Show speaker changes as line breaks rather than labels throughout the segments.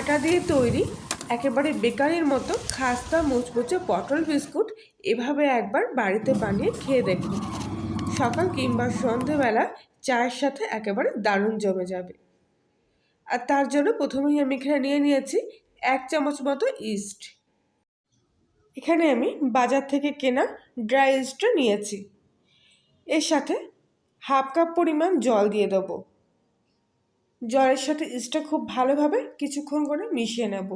আটা দিয়ে তৈরি একেবারে বেকারির মতো খাস্তা মুচমুচে পটল বিস্কুট এভাবে একবার বাড়িতে বানিয়ে খেয়ে দেখুন। সকাল কিংবা সন্ধেবেলা চায়ের সাথে একেবারে দারুণ জমে যাবে। আর তার জন্য প্রথমেই আমি এখানে নিয়েছি 1 চামচ মতো ইস্ট। এখানে আমি বাজার থেকে কেনা ড্রাই ইস্টটা নিয়েছি। এর সাথে হাফ কাপ পরিমাণ জল দিয়ে দেবো। জলের সাথে ইস্টটা খুব ভালোভাবে কিছুক্ষণ করে মিশিয়ে নেব।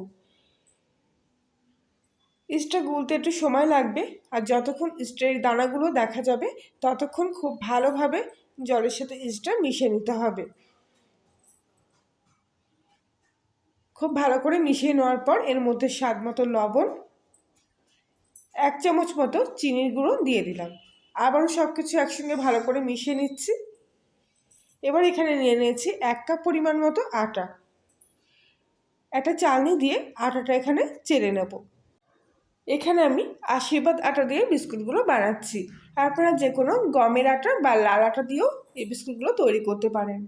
ইস্টটা গুলতে একটু সময় লাগবে, আর যতক্ষণ ইস্টের দানাগুলো দেখা যাবে ততক্ষণ খুব ভালোভাবে জলের সাথে ইস্টটা মিশিয়ে নিতে হবে। খুব ভালো করে মিশিয়ে নেওয়ার পর এর মধ্যে স্বাদ মতো লবণ, 1 চামচ মতো চিনির গুঁড়ো দিয়ে দিলাম। আবারও সব কিছু একসঙ্গে ভালো করে মিশিয়ে নিচ্ছি। এবার এখানে নিয়েছি 1 কাপ পরিমাণ মতো আটা। একটা চালনি দিয়ে আটাটা এখানে চেলে নেব। এখানে আমি আশীর্বাদ আটা দিয়ে বিস্কুটগুলো বানাচ্ছি। আপনারা যে কোনো গমের আটা বা লাল আটা দিয়েও এই বিস্কুটগুলো তৈরি করতে পারেন।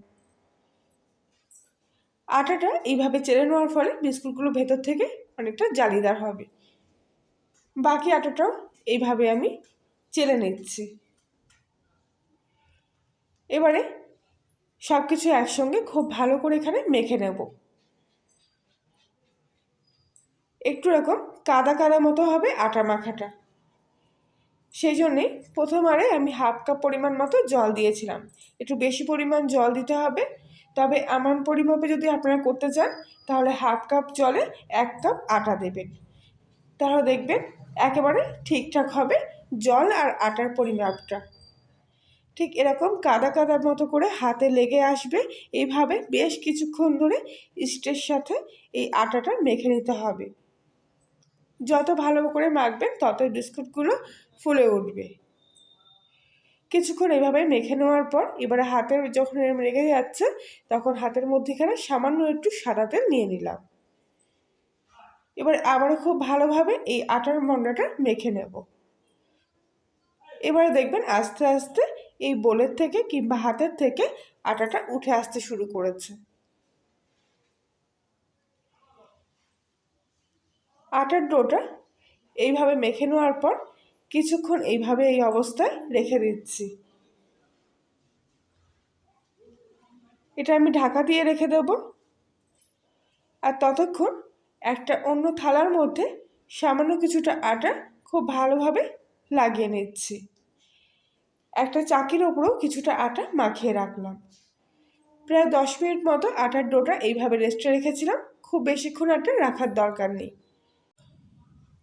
আটাটা এইভাবে চেলে নেওয়ার ফলে বিস্কুটগুলো ভেতর থেকে অনেকটা জালিদার হবে। বাকি আটাটাও এইভাবে আমি চেলে নিচ্ছি। এবারে সব কিছু একসঙ্গে খুব ভালো করে এখানে মেখে নেব। একটু এরকম কাদা কাদা মতো হবে আটা মাখাটা। সেই জন্যেই প্রথমবারে আমি হাফ কাপ পরিমাণ মতো জল দিয়েছিলাম। একটু বেশি পরিমাণ জল দিতে হবে। তবে আমার পরিমাপে যদি আপনারা করতে চান তাহলে হাফ কাপ জলে 1 কাপ আটা দেবেন। তাহলে দেখবেন একেবারে ঠিকঠাক হবে জল আর আটার পরিমাপটা। ঠিক এরকম কাদা কাদা মতো করে হাতে লেগে আসবে। এইভাবে বেশ কিছুক্ষণ ধরে ইস্টের সাথে এই আটাটা মেখে নিতে হবে। যত ভালো করে মাখবেন ততই বিস্কুটগুলো ফুলে উঠবে। কিছুক্ষণ এভাবে মেখে নেওয়ার পর এবারে হাতে যখন এরকম লেগে যাচ্ছে তখন হাতের মধ্যেখানে সামান্য একটু সাদা তেল নিয়ে নিলাম। এবার আবারও খুব ভালোভাবে এই আটার মণ্ডাটা মেখে নেব। এবারে দেখবেন আস্তে আস্তে এই বোলের থেকে কিংবা হাতের থেকে আটাটা উঠে আসতে শুরু করেছে। আটার ডোটা এইভাবে মেখে নেওয়ার পর কিছুক্ষণ এইভাবে এই অবস্থায় রেখে দিচ্ছি। এটা আমি ঢাকা দিয়ে রেখে দেব। আর ততক্ষণ একটা অন্য থালার মধ্যে সামান্য কিছুটা আটা খুব ভালোভাবে লাগিয়ে নিচ্ছি। একটা চাকির ওপরেও কিছুটা আটা মাখিয়ে রাখলাম। প্রায় 10 মিনিট মতো আটার ডোটা এইভাবে রেস্টে রেখেছিলাম। খুব বেশিক্ষণ আটা রাখার দরকার নেই।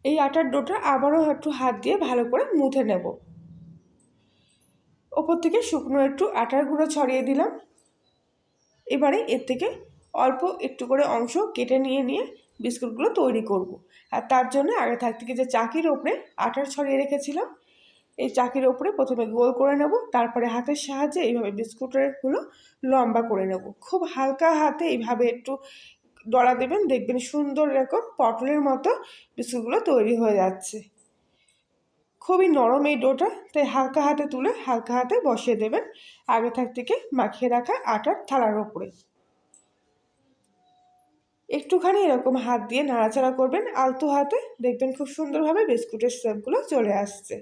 এই আটার ডোটা আবারও একটু হাত দিয়ে ভালো করে মুথে নেব। ওপর থেকে শুকনো একটু আটার গুঁড়ো ছড়িয়ে দিলাম। এবারে এর থেকে অল্প একটু করে অংশ কেটে নিয়ে বিস্কুটগুলো তৈরি করব। আর তার জন্য আগে থাক থেকে যে চাকির ওপরে আটার ছড়িয়ে রেখেছিলাম এই চাকির ওপরে প্রথমে গোল করে নেব, তারপরে হাতের সাহায্যে এইভাবে বিস্কুটেরগুলো লম্বা করে নেব। খুব হালকা হাতে এইভাবে একটু ডলা দেবেন, দেখবেন সুন্দর এরকম পটলের মতো বিস্কুটগুলো তৈরি হয়ে যাচ্ছে। খুবই নরম এই ডোটা, তাই হালকা হাতে তুলে হালকা হাতে বসিয়ে দেবেন আগে থাক থেকে মাখিয়ে রাখা আটার থালার ওপরে। একটুখানি এরকম হাত দিয়ে নাড়াচাড়া করবেন আলতো হাতে, দেখবেন খুব সুন্দরভাবে বিস্কুটের শেপগুলো চলে আসছে।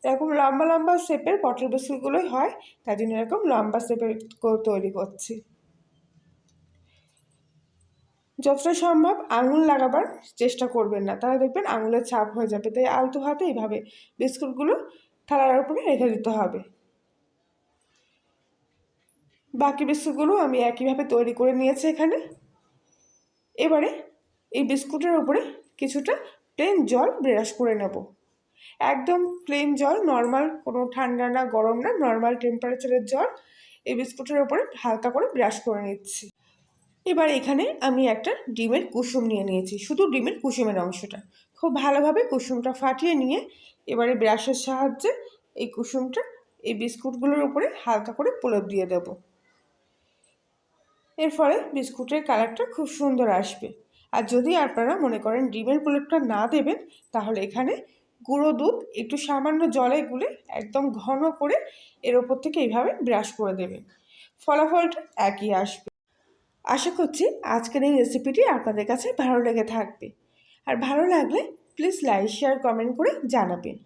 এরকম লম্বা লম্বা শেপের পটল বিস্কুটগুলোই হয়, তাই জন্য এরকম লম্বা শেপের তৈরি করছি। যতটা সম্ভব আঙুল লাগাবার চেষ্টা করবেন না, তাহলে দেখবেন আঙুলের ছাপ হয়ে যাবে। তাই আলতো হাতে এইভাবে বিস্কুটগুলো থালার উপরে রেখে দিতে হবে। বাকি বিস্কুটগুলো আমি একইভাবে তৈরি করে নিয়েছি এখানে। এবারে এই বিস্কুটের উপরে কিছুটা প্লেন জল ব্রাশ করে নেব। একদম প্লেন জল, নর্মাল, কোনো ঠান্ডা না গরম না, নর্মাল টেম্পারেচারের জল এই বিস্কুটের উপরে হালকা করে ব্রাশ করে নিচ্ছি। এবার এখানে আমি একটা ডিমের কুসুম নিয়েছি, শুধু ডিমের কুসুমের অংশটা। খুব ভালোভাবে কুসুমটা ফাটিয়ে নিয়ে এবারে ব্রাশের সাহায্যে এই কুসুমটা এই বিস্কুটগুলোর উপরে হালকা করে প্রলেপ দিয়ে দেব। এর ফলে বিস্কুটের কালারটা খুব সুন্দর আসবে। আর যদি আপনারা মনে করেন ডিমের প্রলেপটা না দেবেন তাহলে এখানে গুঁড়ো দুধ একটু সামান্য জলে গুলে একদম ঘন করে এর ওপর থেকে এইভাবে ব্রাশ করে দেবেন, ফলাফলটা একই আসবে। আশা করছি আজকের এই রেসিপিটি আপনাদের কাছে ভালো লেগে থাকবে। আর ভালো লাগলে প্লিজ লাইক শেয়ার কমেন্ট করে জানাবেন।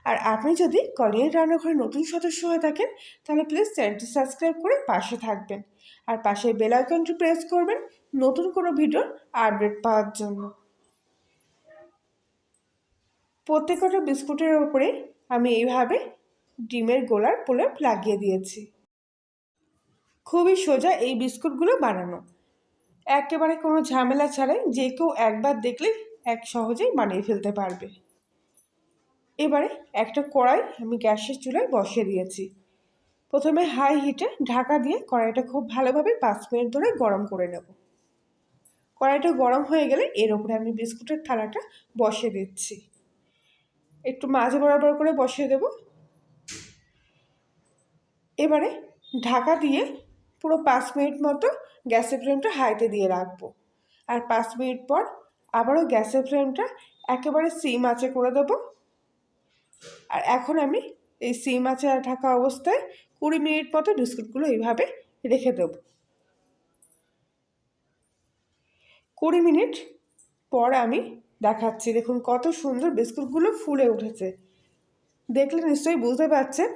আর আপনি যদি কলিয়ার রান্নাঘরে নতুন সদস্য হয়ে থাকেন তাহলে প্লিজ চ্যানেলটি সাবস্ক্রাইব করে পাশে থাকবেন। আর পাশে বেল আইকনটি প্রেস করবেন নতুন কোনো ভিডিওর আপডেট পাওয়ার জন্য। প্রত্যেকটা বিস্কুটের ওপরে আমি এইভাবে ডিমের গোলার প্রলেপ লাগিয়ে দিয়েছি। খুবই সোজা এই বিস্কুটগুলো বানানো, একেবারে কোনো ঝামেলা ছাড়াই যে কেউ একবার দেখলে সহজেই বানিয়ে ফেলতে পারবে। এবারে একটা কড়াই আমি গ্যাসের চুলায় বসিয়ে দিয়েছি। প্রথমে হাই হিটে ঢাকা দিয়ে কড়াইটা খুব ভালোভাবে 5 মিনিট ধরে গরম করে নেব। কড়াইটা গরম হয়ে গেলে এর উপরে আমি বিস্কুটের থালাটা বসিয়ে দিচ্ছি। একটু মাঝে বরাবর করে বসিয়ে দেব। এবারে ঢাকা দিয়ে পুরো 5 মিনিট মতো গ্যাসের ফ্লেমটা হাইতে দিয়ে রাখবো। আর 5 মিনিট পর আবারও গ্যাসের ফ্লেমটা একেবারে সিম আঁচে করে দেবো। আর এখন আমি এই সিম আঁচে ঢাকা অবস্থায় 20 মিনিট মতো বিস্কুটগুলো এইভাবে রেখে দেব। 20 মিনিট পর আমি দেখাচ্ছি, দেখুন কত সুন্দর বিস্কুটগুলো ফুলে উঠেছে। দেখলে নিশ্চয়ই বুঝতে পারছেন।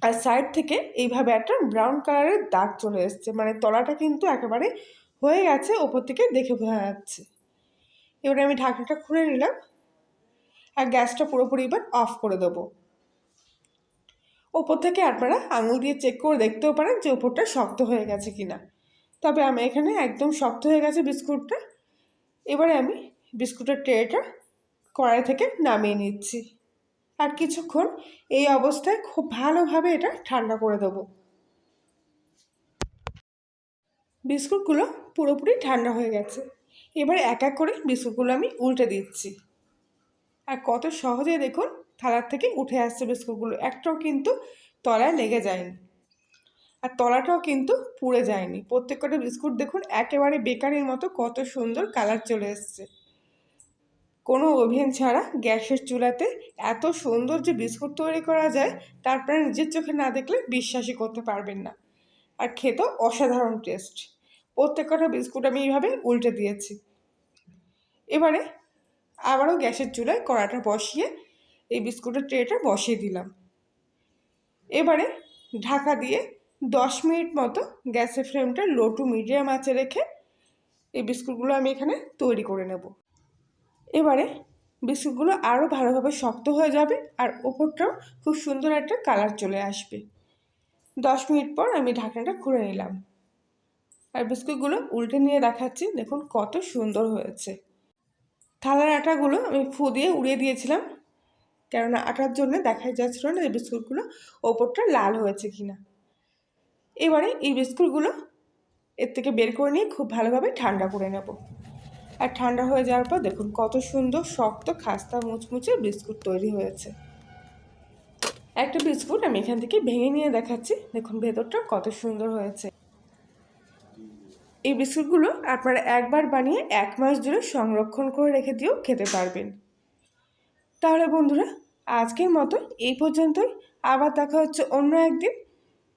আর সাইড থেকে এইভাবে একটা ব্রাউন কালারের দাগ চলে এসছে, মানে তলাটা কিন্তু একেবারে হয়ে গেছে, ওপর থেকে দেখে বোঝা যাচ্ছে। এবারে আমি ঢাকনাটা খুলে নিলাম আর গ্যাসটা পুরোপুরি এবার অফ করে দেবো। ওপর থেকে আপনারা আঙুল দিয়ে চেক করে দেখতেও পারেন যে ওপরটা শক্ত হয়ে গেছে কিনা। তবে আমি এখানে একদম শক্ত হয়ে গেছে বিস্কুটটা। এবারে আমি বিস্কুটের ট্রেটা কড়াই থেকে নামিয়ে নিচ্ছি। আর কিছুক্ষণ এই অবস্থায় খুব ভালোভাবে এটা ঠান্ডা করে দেবো। বিস্কুটগুলো পুরোপুরি ঠান্ডা হয়ে গেছে। এবারে এক এক করে বিস্কুটগুলো আমি উল্টে দিচ্ছি। আর কত সহজে দেখুন থালার থেকে উঠে আসছে বিস্কুটগুলো, একটাও কিন্তু তলায় লেগে যায়নি আর তলাটাও কিন্তু পুড়ে যায়নি। প্রত্যেকটা বিস্কুট দেখুন একেবারে বেকারির মতো কত সুন্দর কালার চলে এসছে। কোনো ওভেন ছাড়া গ্যাসের চুলাতে এত সুন্দর যে বিস্কুট তৈরি করা যায় তা আপনারা নিজের চোখে না দেখলে বিশ্বাসই করতে পারবেন না। আর খেতেও অসাধারণ টেস্ট। প্রত্যেকটা বিস্কুট আমি এইভাবে উল্টে দিয়েছি। এবারে আবারও গ্যাসের চুলায় কড়াটা বসিয়ে এই বিস্কুটের ট্রেটা বসিয়ে দিলাম। এবারে ঢাকা দিয়ে 10 মিনিট মতো গ্যাসের ফ্লেমটা লো টু মিডিয়াম আঁচে রেখে এই বিস্কুটগুলো আমি এখানে তৈরি করে নেব। এবারে বিস্কুটগুলো আরও ভালোভাবে শক্ত হয়ে যাবে আর ওপরটাও খুব সুন্দর একটা কালার চলে আসবে। 10 মিনিট পর আমি ঢাকনাটা খুলে নিলাম আর বিস্কুটগুলো উল্টে নিয়ে দেখাচ্ছি, দেখুন কত সুন্দর হয়েছে। থালার আটাগুলো আমি ফু দিয়ে উড়িয়ে দিয়েছিলাম, কেননা আটার জন্য দেখাই যাচ্ছিল না যে বিস্কুটগুলো ওপরটা লাল হয়েছে কিনা। এবারে এই বিস্কুটগুলো এর থেকে বের করে নিয়ে খুব ভালোভাবে ঠান্ডা করে নেব। আর ঠান্ডা হয়ে যাওয়ার পর দেখুন কত সুন্দর শক্ত খাস্তা মুচমুচে বিস্কুট তৈরি হয়েছে। একটা বিস্কুট আমি এখান থেকে ভেঙে নিয়ে দেখাচ্ছি, দেখুন ভেতরটা কত সুন্দর হয়েছে। এই বিস্কুটগুলো আপনারা একবার বানিয়ে 1 মাস ধরে সংরক্ষণ করে রেখে দিয়েও খেতে পারবেন। তাহলে বন্ধুরা আজকের মতো এই পর্যন্তই, আবার দেখা হচ্ছে অন্য একদিন।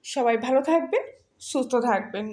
সবাই ভালো থাকবেন, সুস্থ থাকবেন।